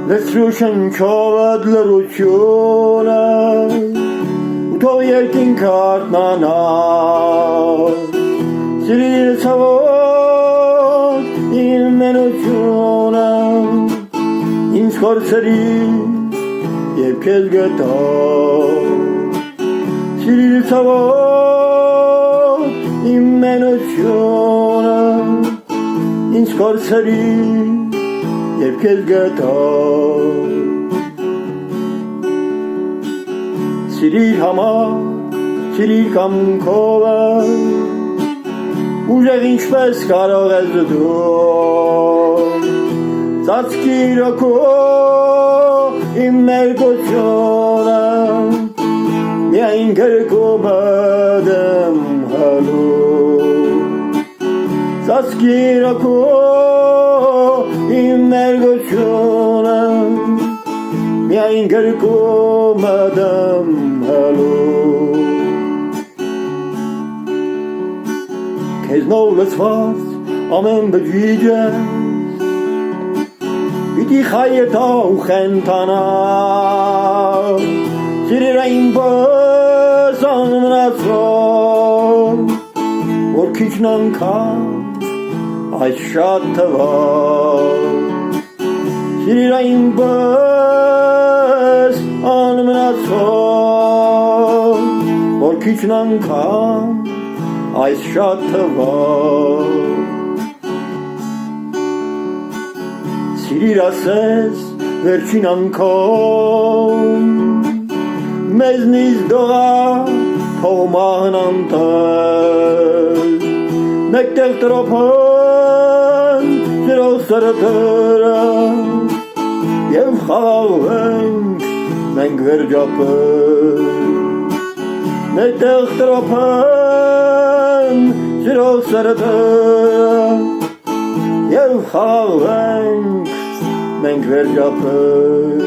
Լսրուշնչովդ լրությունը ու թող երկինքը արթնանա Սիրիր ցավոտ իմ մենությունը ինձ խորցրի երբ քեզ գտա Սիրիր ցավոտ իմ մենությունը ինձ խորցրի երբ քեզ գտա Սիրիր համար սիրիր կամքովը ուժեղ ինչպես կարող ես դու Ծածկիր օքո իմ ներկությունը միայն գրկումը դեմ հալու Ծածկիր օքո իմ ներկությունը միայն գրկումը դեմ հալու Քեզնով լցված ամեն բջիջը Պիտի խայտա ու խենթանա Սիրիր այնպես անմնացրով Որ քիչն անգամ այս շատ թվա Սիրիր այնպես անմնացրով Որ քիչն անգամ այս շատ թվա Սիրիր ասես վերջին անգամ մեզնից դողա թող մահնան տել մեկտեղ տրոփեն սիրող սրտերը և խաղաղվենք մենք վերջապես մեկտեղ տրոփեն սիրող սրտերը և խաղաղվենք մենք վերջապես